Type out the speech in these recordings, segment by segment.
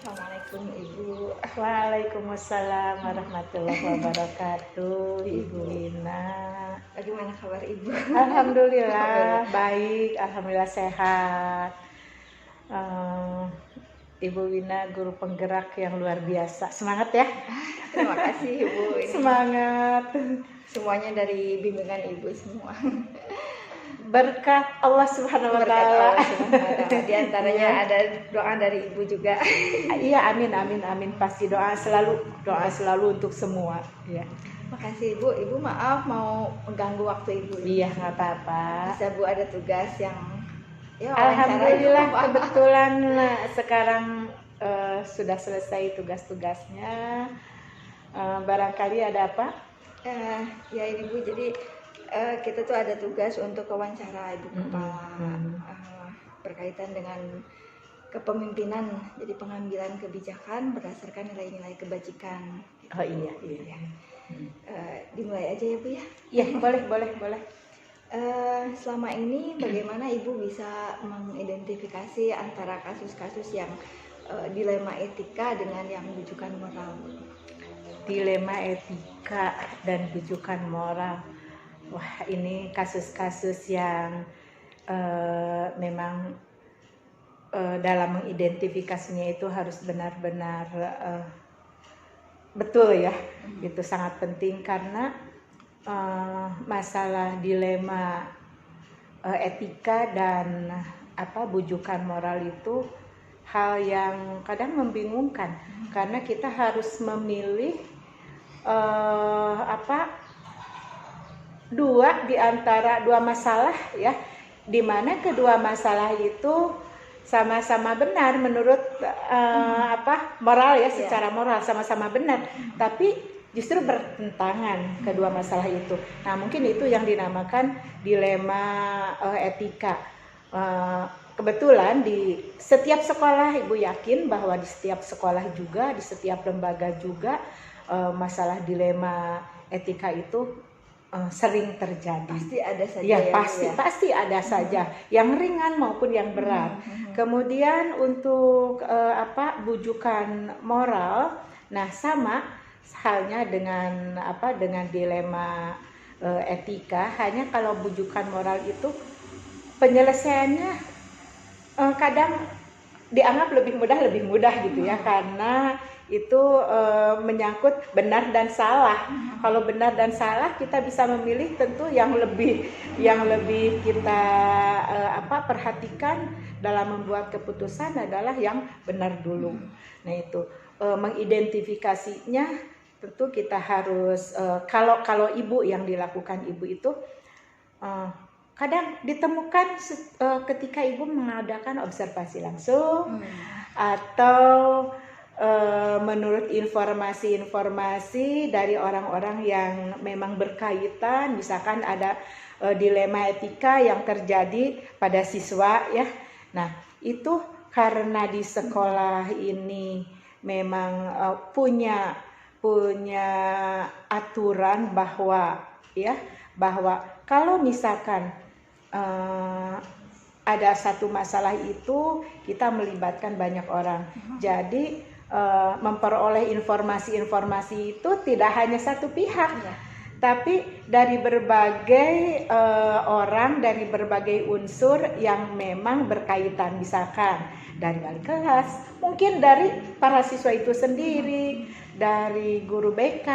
Assalamualaikum Ibu. Waalaikumsalam warahmatullahi wabarakatuh, Ibu Wina. Bagaimana kabar Ibu? Alhamdulillah baik, alhamdulillah sehat. Ibu Wina guru penggerak yang luar biasa. Semangat ya. Terima kasih Ibu. Ini Semangat. semuanya dari bimbingan Ibu semua. Berkat Allah Subhanahu wa Berkat taala. Allah Subhanahu wa Ta'ala. Di antaranya ada doa dari Ibu juga. Iya, amin. Pasti doa selalu untuk semua. Iya. Makasih Ibu. Ibu maaf mau mengganggu waktu Ibu. Iya, nggak apa-apa. Bisa Bu ada tugas yang Alhamdulillah kebetulan sekarang sudah selesai tugas-tugasnya. Barangkali ada apa? Ya ini Bu, jadi kita tuh ada tugas untuk wawancara Ibu Kepala berkaitan dengan kepemimpinan, jadi pengambilan kebijakan berdasarkan nilai-nilai kebajikan. Oh iya. Dimulai aja ya Bu ya. Iya, boleh. Selama ini bagaimana Ibu bisa mengidentifikasi antara kasus-kasus yang dilema etika dengan yang bujukan moral? Dilema etika dan bujukan moral. Wah, ini kasus-kasus yang memang dalam mengidentifikasinya itu harus benar-benar betul ya. Itu sangat penting karena masalah dilema etika dan bujukan moral itu hal yang kadang membingungkan karena kita harus memilih dua masalah ya, di mana kedua masalah itu sama-sama benar menurut moral ya, secara moral sama-sama benar, tapi justru bertentangan kedua masalah itu. Nah, mungkin itu yang dinamakan dilema etika. Kebetulan di setiap sekolah, Ibu yakin bahwa di setiap sekolah juga, di setiap lembaga juga masalah dilema etika itu sering terjadi. Pasti ada saja ya, ya, pasti ada saja, yang ringan maupun yang berat. Kemudian untuk bujukan moral, nah sama halnya dengan dilema etika, hanya kalau bujukan moral itu penyelesaiannya kadang dianggap lebih mudah gitu ya, karena itu menyangkut benar dan salah. Kalau benar dan salah kita bisa memilih tentu yang lebih kita perhatikan dalam membuat keputusan adalah yang benar dulu. Nah, itu mengidentifikasinya tentu kita harus kalau ibu yang dilakukan ibu itu kadang ditemukan ketika ibu mengadakan observasi langsung atau menurut informasi-informasi dari orang-orang yang memang berkaitan, misalkan ada dilema etika yang terjadi pada siswa ya. Nah, itu karena di sekolah ini memang punya aturan bahwa kalau misalkan ada satu masalah itu kita melibatkan banyak orang. Jadi memperoleh informasi-informasi itu tidak hanya satu pihak, tapi dari berbagai orang, dari berbagai unsur yang memang berkaitan, misalkan dari wali kelas, mungkin dari para siswa itu sendiri, dari guru BK,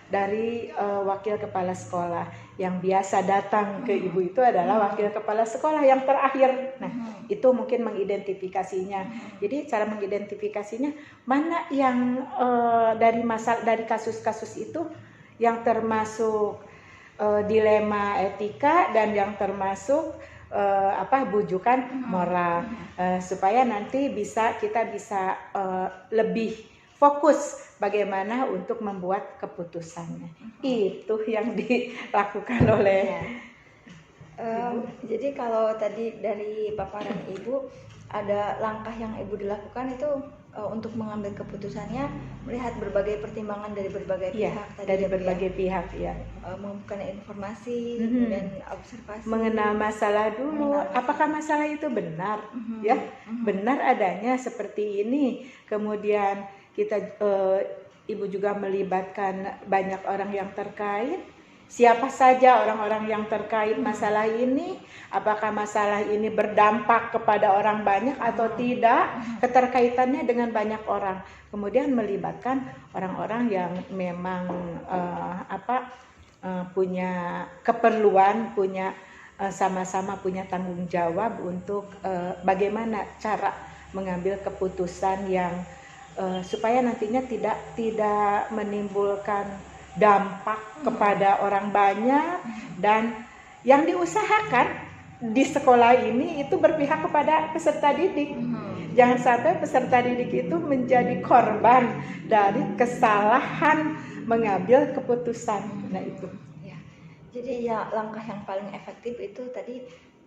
dari wakil kepala sekolah. Yang biasa datang ke ibu itu adalah wakil kepala sekolah yang terakhir. Nah, itu mungkin mengidentifikasinya. Jadi cara mengidentifikasinya mana yang dari kasus-kasus itu yang termasuk dilema etika dan yang termasuk bujukan moral, supaya nanti kita bisa lebih fokus bagaimana untuk membuat keputusannya. Itu yang dilakukan oleh jadi kalau tadi dari paparan Ibu ada langkah yang Ibu dilakukan itu untuk mengambil keputusannya melihat berbagai pertimbangan dari berbagai Iya, pihak tadi dari ya, Bu, ya. berbagai pihak ya. Mengumpulkan informasi Mhm. dan observasi, Mengenal masalah dulu, Mengenal masalah. apakah masalah itu benar, Mhm. ya, Mhm. benar adanya seperti ini. Kemudian kita Ibu juga melibatkan banyak orang yang terkait. Siapa saja orang-orang yang terkait masalah ini? Apakah masalah ini berdampak kepada orang banyak atau tidak? Keterkaitannya dengan banyak orang. Kemudian melibatkan orang-orang yang memang punya keperluan, punya sama-sama punya tanggung jawab untuk bagaimana cara mengambil keputusan yang supaya nantinya tidak menimbulkan dampak kepada orang banyak, dan yang diusahakan di sekolah ini itu berpihak kepada peserta didik. Jangan sampai peserta didik itu menjadi korban dari kesalahan mengambil keputusan. Nah itu. Ya. Jadi ya langkah yang paling efektif itu tadi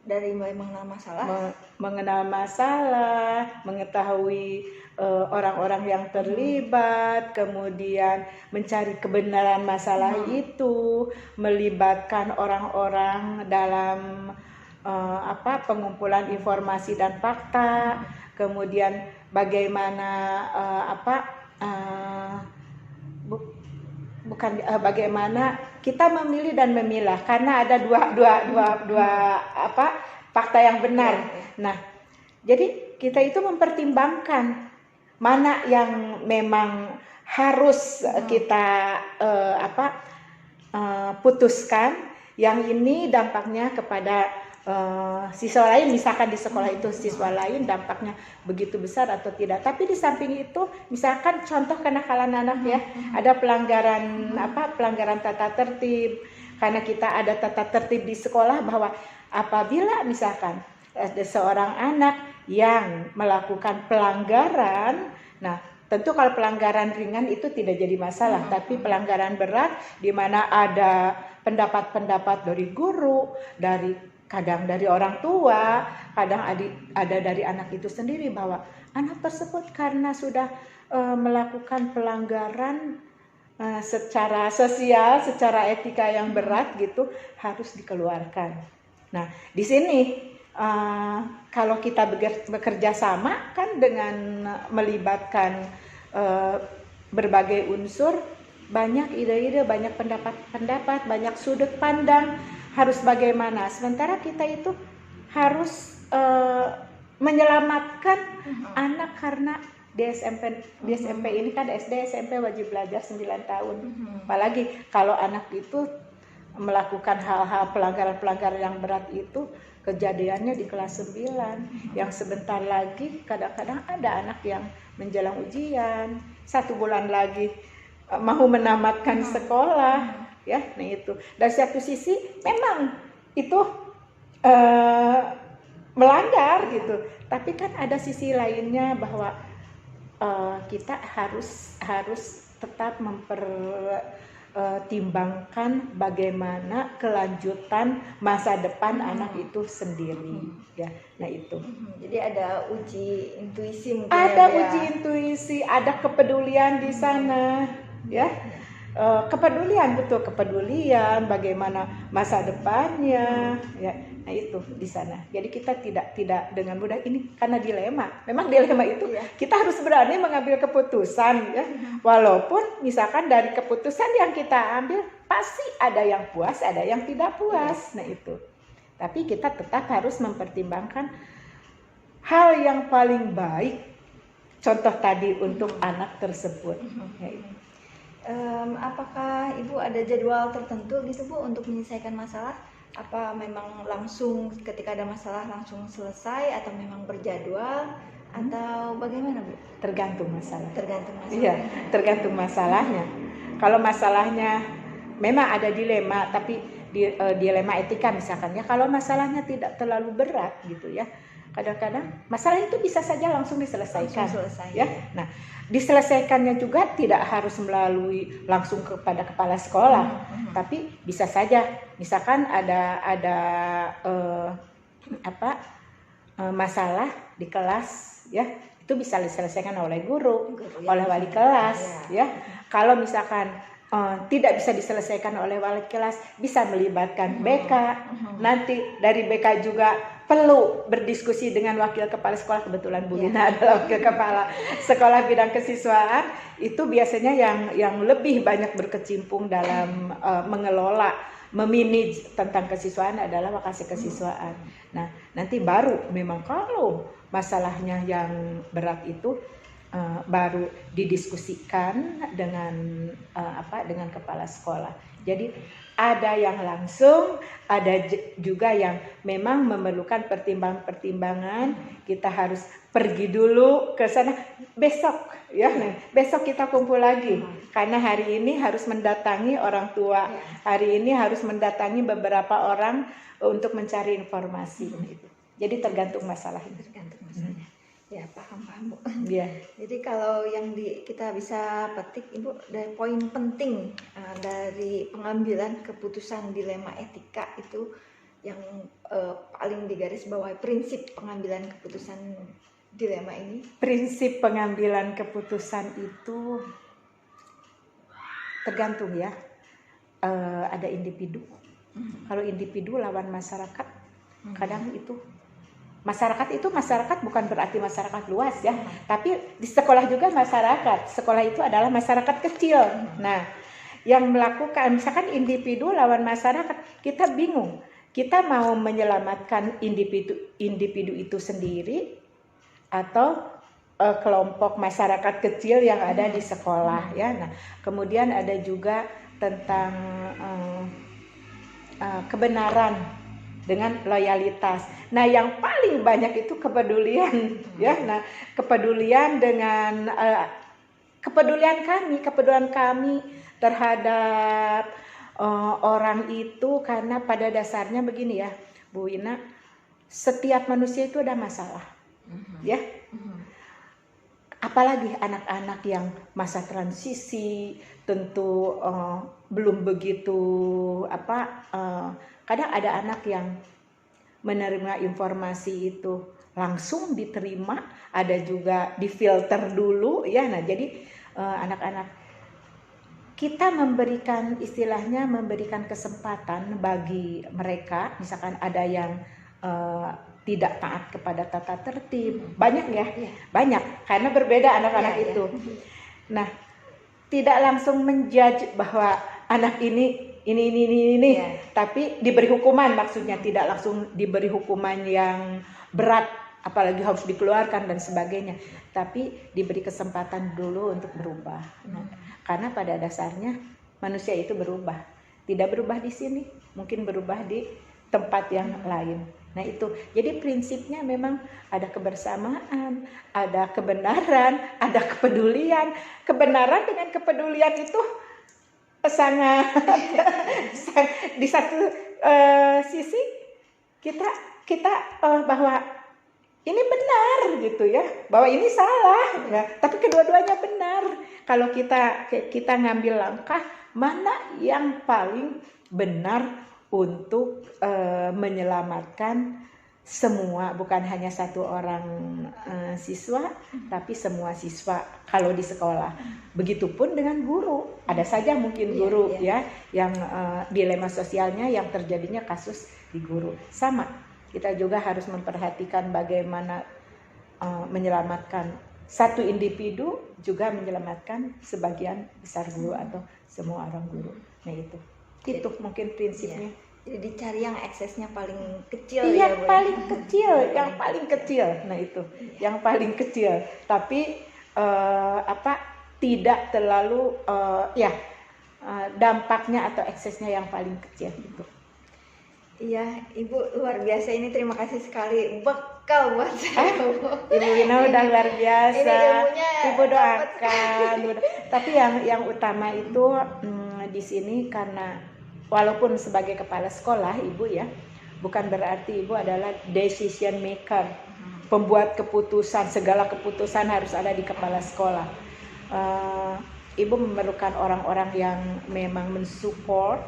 dari mengenal masalah, mengenal masalah, mengetahui orang-orang yang terlibat, kemudian mencari kebenaran masalah itu, melibatkan orang-orang dalam pengumpulan informasi dan fakta, kemudian bagaimana bagaimana kita memilih dan memilah, karena ada dua fakta yang benar. Nah, jadi kita itu mempertimbangkan mana yang memang harus kita putuskan. Yang ini dampaknya kepada siswa lain, misalkan di sekolah itu siswa lain dampaknya begitu besar atau tidak. Tapi di samping itu, misalkan contoh kenakalan anak ya, ada pelanggaran tata tertib. Karena kita ada tata tertib di sekolah bahwa apabila misalkan ada seorang anak yang melakukan pelanggaran, nah tentu kalau pelanggaran ringan itu tidak jadi masalah, tapi pelanggaran berat di mana ada pendapat-pendapat dari guru, kadang dari orang tua, kadang ada dari anak itu sendiri, bahwa anak tersebut karena sudah melakukan pelanggaran secara sosial, secara etika yang berat gitu, harus dikeluarkan. Nah, di sini kalau kita bekerja sama kan dengan melibatkan berbagai unsur, banyak ide-ide, banyak pendapat-pendapat, banyak sudut pandang, harus bagaimana. Sementara kita itu harus menyelamatkan anak, karena di SMP ini kan SD, SMP wajib belajar 9 tahun. Apalagi kalau anak itu melakukan hal-hal pelanggaran yang berat itu, kejadiannya di kelas 9, yang sebentar lagi kadang-kadang ada anak yang menjelang ujian, 1 bulan lagi mau menamatkan sekolah, ya. Nah itu, dari satu sisi memang itu melanggar gitu, tapi kan ada sisi lainnya bahwa kita harus tetap mempertimbangkan bagaimana kelanjutan masa depan anak itu sendiri, ya. Nah itu. Jadi ada uji intuisi mungkin. Ada uji intuisi, ada kepedulian di sana, ya. Kepedulian, betul, kepedulian bagaimana masa depannya, ya. Nah itu di sana. Jadi kita tidak dengan mudah ini, karena dilema. Memang dilema itu kita harus berani mengambil keputusan, ya. Walaupun misalkan dari keputusan yang kita ambil pasti ada yang puas, ada yang tidak puas. Nah itu. Tapi kita tetap harus mempertimbangkan hal yang paling baik, contoh tadi untuk anak tersebut. Ya itu. Apakah Ibu ada jadwal tertentu gitu Bu untuk menyelesaikan masalah? Apa memang langsung ketika ada masalah langsung selesai, atau memang berjadwal, atau bagaimana Bu? Tergantung masalah. Tergantung masalah. Iya, tergantung masalahnya. Kalau masalahnya memang ada dilema, tapi dilema etika misalkan ya. Kalau masalahnya tidak terlalu berat gitu ya, kadang-kadang masalah itu bisa saja langsung diselesaikan. Ya. Nah, diselesaikannya juga tidak harus melalui langsung kepada kepala sekolah, tapi bisa saja misalkan ada masalah di kelas, ya, itu bisa diselesaikan oleh guru, ya, oleh wali kelas, ya. Kalau misalkan tidak bisa diselesaikan oleh wali kelas, bisa melibatkan BK. Nanti dari BK juga perlu berdiskusi dengan wakil kepala sekolah. Kebetulan Bu Lina adalah wakil kepala sekolah bidang kesiswaan. Itu biasanya yang lebih banyak berkecimpung dalam mengelola, memanage tentang kesiswaan adalah wakase kesiswaan. Nah, nanti baru memang kalau masalahnya yang berat itu baru didiskusikan dengan dengan kepala sekolah. Jadi ada yang langsung, ada juga yang memang memerlukan pertimbangan-pertimbangan. Kita harus pergi dulu ke sana besok, ya. Besok kita kumpul lagi karena hari ini harus mendatangi orang tua. Hari ini harus mendatangi beberapa orang untuk mencari informasi. Jadi tergantung masalahnya. Tergantung masalahnya. Ya, paham Bu. Ya. Jadi kalau yang kita bisa petik Ibu dari poin penting dari pengambilan keputusan dilema etika itu yang paling digarisbawahi prinsip pengambilan keputusan dilema ini. Prinsip pengambilan keputusan itu tergantung ya. Ada individu. Kalau individu lawan masyarakat, kadang itu masyarakat bukan berarti masyarakat luas ya, tapi di sekolah juga masyarakat. Sekolah itu adalah masyarakat kecil. Nah, yang melakukan misalkan individu lawan masyarakat, kita bingung. Kita mau menyelamatkan individu itu sendiri atau kelompok masyarakat kecil yang ada di sekolah ya. Nah, kemudian ada juga tentang kebenaran dengan loyalitas. Nah, yang paling banyak itu kepedulian, ya. Nah, kepedulian dengan kepedulian kami terhadap orang itu, karena pada dasarnya begini ya, Bu Ina, setiap manusia itu ada masalah, ya. Apalagi anak-anak yang masa transisi, tentu belum begitu kadang ada anak yang menerima informasi itu langsung diterima, ada juga difilter dulu ya. Nah, jadi anak-anak kita memberikan kesempatan bagi mereka, misalkan ada yang tidak taat kepada tata tertib, banyak ya, banyak karena berbeda anak-anak itu. Nah, tidak langsung menjudge bahwa anak ini, tapi diberi hukuman, maksudnya tidak langsung diberi hukuman yang berat, apalagi harus dikeluarkan dan sebagainya, tapi diberi kesempatan dulu untuk berubah. Nah, karena pada dasarnya manusia itu berubah, tidak berubah di sini, mungkin berubah di tempat yang lain. Nah itu, jadi prinsipnya memang ada kebersamaan, ada kebenaran, ada kepedulian. Kebenaran dengan kepedulian itu sangat di satu sisi kita bahwa ini benar gitu ya, bahwa ini salah, ya. Tapi kedua-duanya benar. Kalau kita ngambil langkah mana yang paling benar untuk menyelamatkan semua, bukan hanya satu orang siswa, tapi semua siswa kalau di sekolah. Begitupun dengan guru, ada saja mungkin guru ya yang dilema sosialnya yang terjadinya kasus di guru. Sama, kita juga harus memperhatikan bagaimana menyelamatkan satu individu, juga menyelamatkan sebagian besar guru atau semua orang guru. Nah itu mungkin prinsipnya. Jadi dicari yang eksesnya paling kecil ya, yang paling kecil. Nah itu, yang paling kecil. Tapi tidak terlalu dampaknya atau eksesnya yang paling kecil gitu. Iya, Ibu luar biasa ini, terima kasih sekali, bekal buat saya. Ibu Wina udah luar biasa. Ini ilmunya Ibu doakan. Tapi yang utama itu di sini, karena walaupun sebagai kepala sekolah Ibu ya, bukan berarti Ibu adalah decision maker, pembuat keputusan. Segala keputusan harus ada di kepala sekolah. Ibu memerlukan orang-orang yang memang mensupport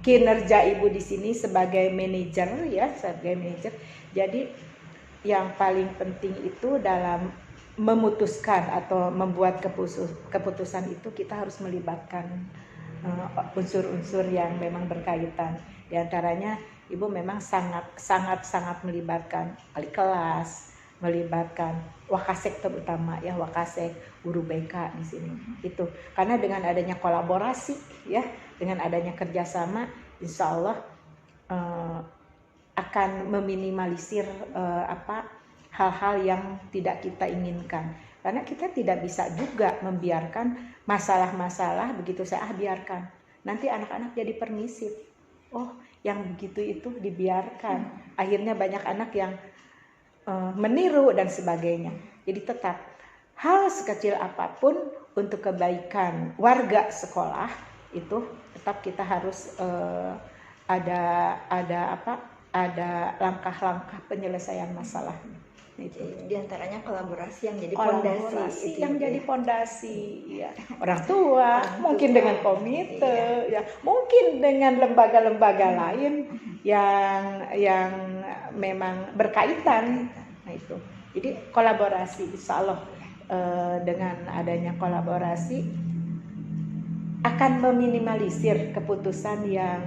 kinerja Ibu di sini sebagai manajer ya, sebagai manajer. Jadi yang paling penting itu dalam memutuskan atau membuat keputusan itu kita harus melibatkan unsur-unsur yang memang berkaitan. Di antaranya Ibu memang sangat melibatkan wali kelas, melibatkan wakasek terutama ya, wakasek, guru BK di sini. Itu karena dengan adanya kolaborasi ya, dengan adanya kerjasama, insya Allah akan meminimalisir hal-hal yang tidak kita inginkan. Karena kita tidak bisa juga membiarkan masalah-masalah begitu saya biarkan. Nanti anak-anak jadi permisif. Oh, yang begitu itu dibiarkan. Akhirnya banyak anak yang meniru dan sebagainya. Jadi tetap hal sekecil apapun untuk kebaikan warga sekolah itu tetap kita harus ada langkah-langkah penyelesaian masalahnya. Itu. Di antaranya kolaborasi yang jadi pondasi jadi pondasi ya. Orang tua mungkin dengan komite ya, mungkin dengan lembaga-lembaga lain yang memang berkaitan. Nah itu. Jadi kolaborasi, insya Allah dengan adanya kolaborasi akan meminimalisir keputusan yang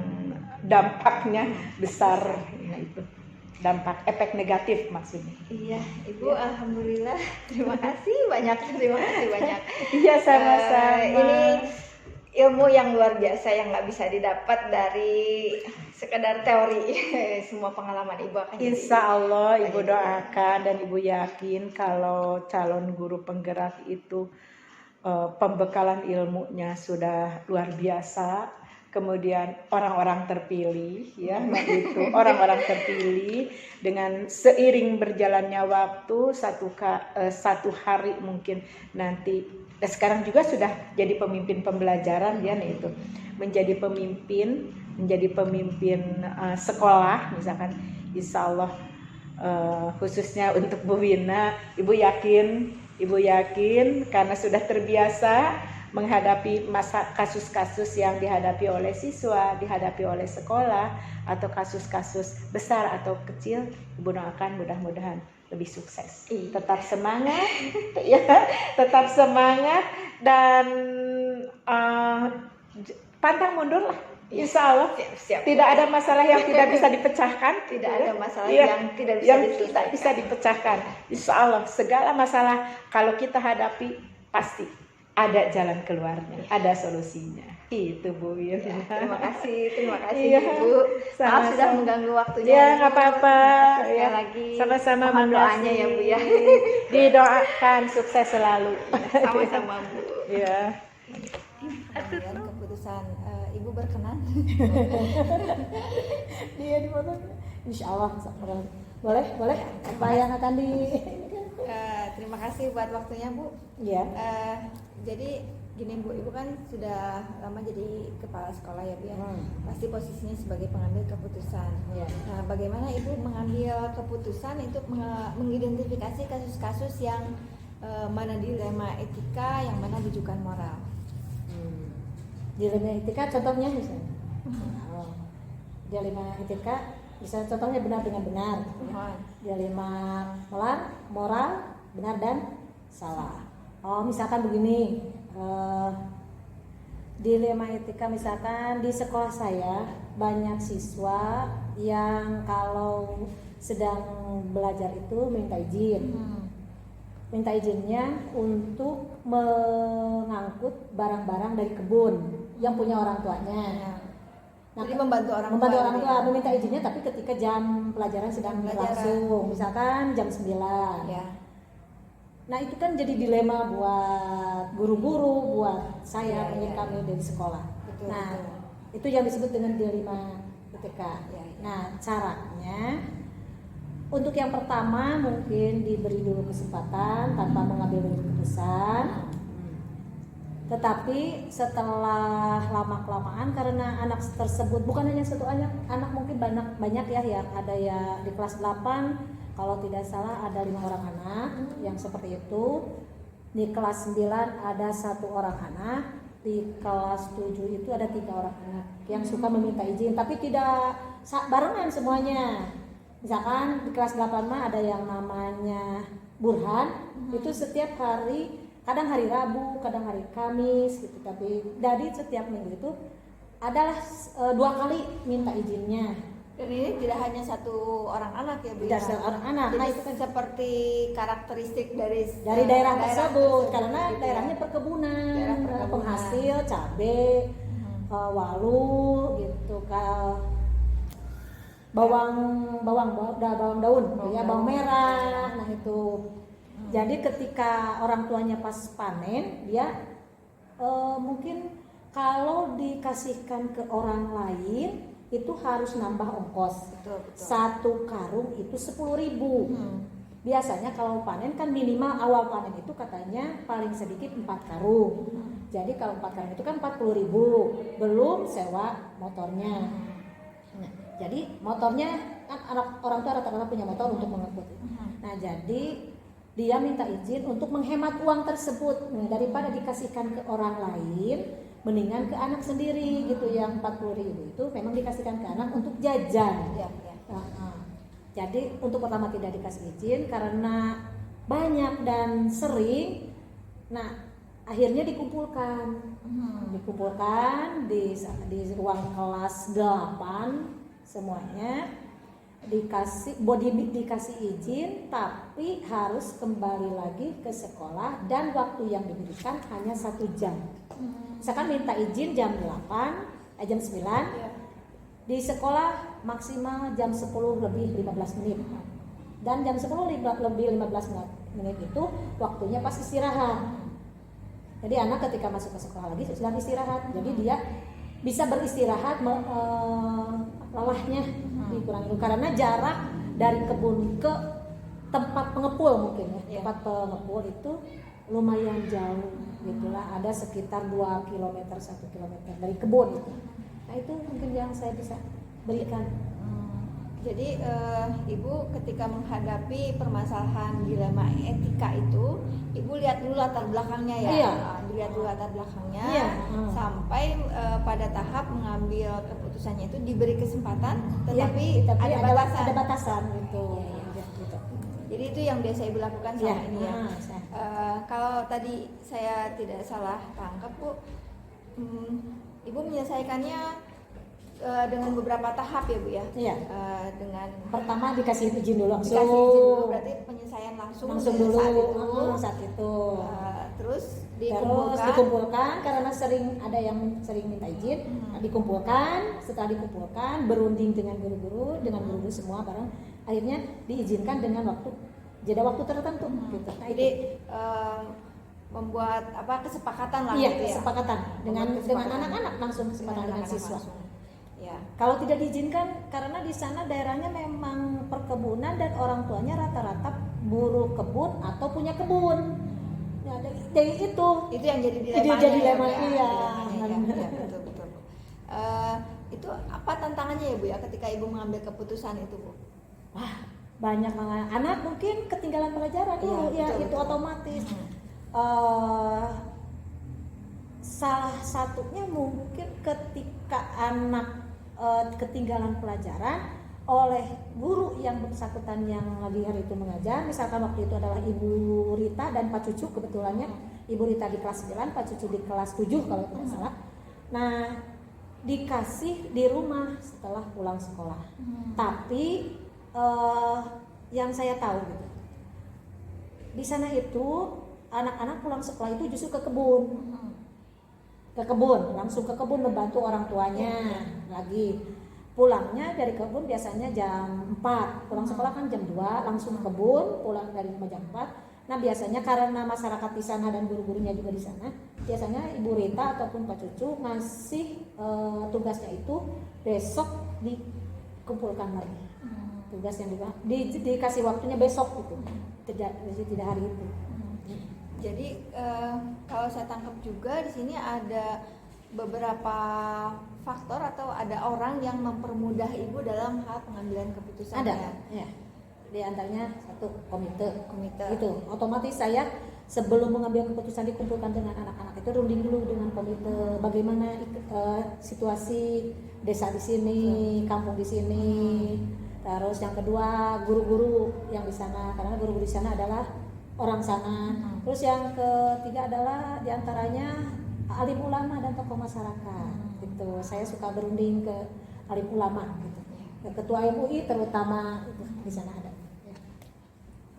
dampaknya besar. Nah itu. Dampak efek negatif maksudnya. Iya, Ibu ya. Alhamdulillah, terima kasih banyak. Iya, sama-sama. Ini ilmu yang luar biasa yang nggak bisa didapat dari sekedar teori. Semua pengalaman Ibu akan Insya Allah Ibu doakan dan Ibu yakin kalau calon guru penggerak itu pembekalan ilmunya sudah luar biasa. Kemudian orang-orang terpilih ya, itu orang-orang terpilih dengan seiring berjalannya waktu satu hari mungkin nanti. Dan sekarang juga sudah jadi pemimpin pembelajaran ya, nah itu menjadi pemimpin sekolah misalkan, insya Allah khususnya untuk Bu Wina, Ibu yakin karena sudah terbiasa menghadapi kasus-kasus yang dihadapi oleh siswa, dihadapi oleh sekolah, atau kasus-kasus besar atau kecil, Ibu doakan mudah-mudahan lebih sukses. Tetap semangat, ya, tetap semangat dan pantang mundur lah. Insya Allah siap. Tidak ada masalah yang tidak bisa dipecahkan. Tidak ada masalah yang tidak bisa dipecahkan. Insya Allah segala masalah kalau kita hadapi pasti ada jalan keluarnya, ada solusinya. Itu Bu ya. Terima kasih ya, Ibu. Maaf sudah mengganggu waktunya. Ya, nggak apa-apa. Ya, lagi. Sama-sama doanya ya Bu ya. Didoakan sukses selalu. Sama-sama Bu. Ya. Keputusan Ibu berkenan. Dia dipotong. Insya Allah. Boleh. Apa yang akan di? Terima kasih buat waktunya Bu. Iya. Jadi gini Bu, Ibu kan sudah lama jadi kepala sekolah ya Bu ya. Pasti posisinya sebagai pengambil keputusan. Ya. Nah, bagaimana Ibu mengambil keputusan untuk mengidentifikasi kasus-kasus yang mana dilema etika, yang mana rujukan moral? Dilema etika contohnya misalnya. Dilema etika bisa contohnya benar dengan benar. Dilema moral benar dan salah. Oh, misalkan begini, dilema etika misalkan di sekolah saya banyak siswa yang kalau sedang belajar itu minta izin. Minta izinnya untuk mengangkut barang-barang dari kebun yang punya orang tuanya. Nah, jadi membantu orang tua meminta izinnya, tapi ketika jam pelajaran sedang berlangsung, misalkan jam 9. Ya. Nah itu kan jadi dilema buat guru-guru, buat saya, kami dari sekolah. Betul, nah itu yang disebut dengan dilema etika. Nah caranya untuk yang pertama mungkin diberi dulu kesempatan tanpa mengambil keputusan. Tetapi setelah lama-kelamaan, karena anak tersebut bukan hanya satu anak mungkin banyak ya, yang ada ya di kelas 8 kalau tidak salah ada 5 orang anak yang seperti itu. Di kelas 9 ada 1 orang anak, di kelas 7 itu ada 3 orang anak yang suka meminta izin, tapi tidak barengan semuanya. Misalkan di kelas 8 mah ada yang namanya Burhan, itu setiap hari, kadang hari Rabu, kadang hari Kamis gitu, tapi dari setiap minggu itu adalah 2 kali minta izinnya. Dan ini tidak hanya satu orang anak ya Bu? Tidak seorang anak. Jadi Nah, itu kan seperti karakteristik dari daerah tersebut, karena gitu daerahnya ya. perkebunan, Daerah perkebunan. penghasil cabai, walu gitu, bawang daun, ya bawang merah. Nah itu. Jadi ketika orang tuanya pas panen, dia mungkin kalau dikasihkan ke orang lain itu harus nambah ongkos. Betul. Satu karung itu 10.000. Biasanya kalau panen kan minimal awal panen itu katanya paling sedikit 4 karung. Jadi kalau 4 karung itu kan 40.000, belum sewa motornya. Nah, jadi motornya kan orang tua rata-rata punya motor untuk mengangkut. Nah, jadi dia minta izin untuk menghemat uang tersebut. Nah, daripada dikasihkan ke orang lain, mendingan ke anak sendiri gitu. Yang 40.000 itu memang dikasihkan ke anak untuk jajan. Ya. Jadi untuk pertama tidak dikasih izin karena banyak dan sering. Nah, akhirnya dikumpulkan di ruang kelas 8 semuanya, dikasih izin, tapi harus kembali lagi ke sekolah dan waktu yang diberikan hanya 1 jam. Misalkan minta izin jam 8, jam 9, di sekolah maksimal jam 10 lebih 15 menit. Dan jam 10 lebih 15 menit itu waktunya pas istirahat. Jadi anak ketika masuk ke sekolah lagi sedang istirahat. Jadi dia bisa beristirahat, lelahnya dikurangi karena jarak dari kebun ke tempat pengepul mungkin ya. Tempat pengepul itu lumayan jauh gitulah, ada sekitar 2 km 1 km dari kebun itu. Nah itu mungkin yang saya bisa berikan. Jadi Ibu ketika menghadapi permasalahan dilema etika itu, Ibu lihat dulu latar belakangnya ya. Iya. Lihat dulu latar belakangnya. Iya. Sampai pada tahap mengambil keputusannya itu diberi kesempatan, Iya, tetapi tapi ada batasan gitu. Gitu. Jadi itu yang biasa Ibu lakukan selama ini ya. Kalau tadi saya tidak salah tangkap Bu, Ibu menyelesaikannya dengan beberapa tahap ya Bu ya. Iya. Dengan Pertama dikasih izin dulu langsung. dikasih izin dulu, berarti penyelesaian langsung dulu saat itu. Terus dikumpulkan karena ada yang sering minta izin. Dikumpulkan, setelah dikumpulkan berunding dengan guru-guru semua bareng, akhirnya diizinkan dengan jeda waktu tertentu gitu. Nah, jadi membuat kesepakatan lah iya, gitu ya. Kesepakatan dengan anak-anak langsung kesepakatan dengan siswa. Ya. Kalau tidak diizinkan karena di sana daerahnya memang perkebunan dan orang tuanya rata-rata buruh kebun atau punya kebun. Ya, dari itu yang jadi dilema. Iya, betul. Itu apa tantangannya ya Bu ya ketika Ibu mengambil keputusan itu Bu? Wah, banyak anak mungkin ketinggalan pelajaran dulu betul. Otomatis. Salah satunya mungkin ketika anak ketinggalan pelajaran oleh guru yang bersangkutan yang lagi hari itu mengajar, misalkan waktu itu adalah Ibu Rita dan Pak Cucu, kebetulannya Ibu Rita di kelas 9, Pak Cucu di kelas 7 kalau tidak salah. Nah, dikasih di rumah setelah pulang sekolah. Tapi yang saya tahu gitu, di sana itu anak-anak pulang sekolah itu justru ke kebun. Langsung ke kebun membantu orang tuanya. Lagi pulangnya dari kebun biasanya jam 4, pulang sekolah kan jam 2, langsung ke kebun, pulang dari rumah jam 4. Nah biasanya karena masyarakat di sana dan guru-gurunya juga di sana, biasanya Ibu Rita ataupun Pak Cucu ngasih tugasnya itu besok dikumpulkan lagi. Tugas yang dikasih waktunya besok gitu, tidak hari itu. Jadi kalau saya tangkap juga di sini ada beberapa faktor atau ada orang yang mempermudah Ibu dalam hal pengambilan keputusan. Ada, ya. Di antaranya satu komite. Itu otomatis saya sebelum mengambil keputusan dikumpulkan dengan anak-anak itu runding dulu dengan komite bagaimana situasi desa di sini, kampung di sini. Terus yang kedua guru-guru yang di sana, karena guru-guru di sana adalah orang sana. Terus yang ketiga adalah diantaranya alim ulama dan tokoh masyarakat. Gitu. Saya suka berunding ke alim ulama. Gitu. Ke ketua MUI terutama itu di sana ada.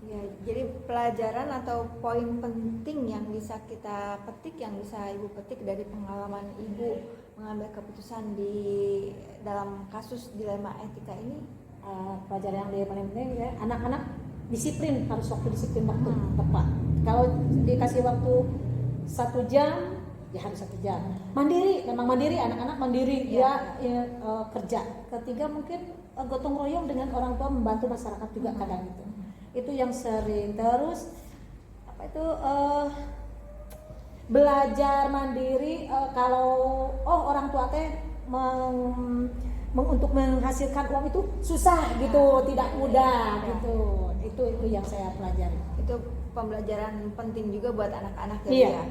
Ya, jadi pelajaran atau poin penting yang bisa kita petik, yang bisa Ibu petik dari pengalaman Ibu mengambil keputusan di dalam kasus dilema etika ini, pelajaran yang paling penting ya, anak-anak disiplin, harus disiplin waktu tepat. Kalau dikasih waktu 1 jam, ya harus 1 jam. Mandiri, memang mandiri, anak-anak mandiri, dia kerja. Ketiga mungkin gotong royong dengan orang tua, membantu masyarakat juga kadang itu yang sering. Terus apa itu belajar mandiri, kalau orang tua teh untuk menghasilkan uang itu susah gitu, tidak mudah gitu. Itu yang saya pelajari. Itu pembelajaran penting juga buat anak-anak ya. Iya.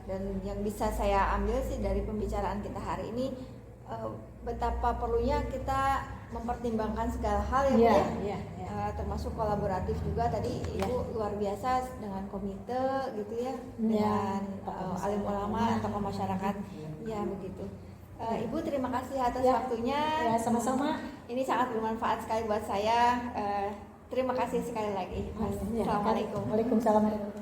Dan yang bisa saya ambil sih dari pembicaraan kita hari ini, betapa perlunya kita mempertimbangkan segala hal ya, termasuk kolaboratif juga. Tadi Ibu luar biasa dengan komite gitu ya, dengan alim ulama atau masyarakat ya begitu. Ibu terima kasih atas waktunya. Ya, sama-sama. Ini sangat bermanfaat sekali buat saya. Terima kasih sekali lagi. Assalamualaikum. Waalaikumsalam.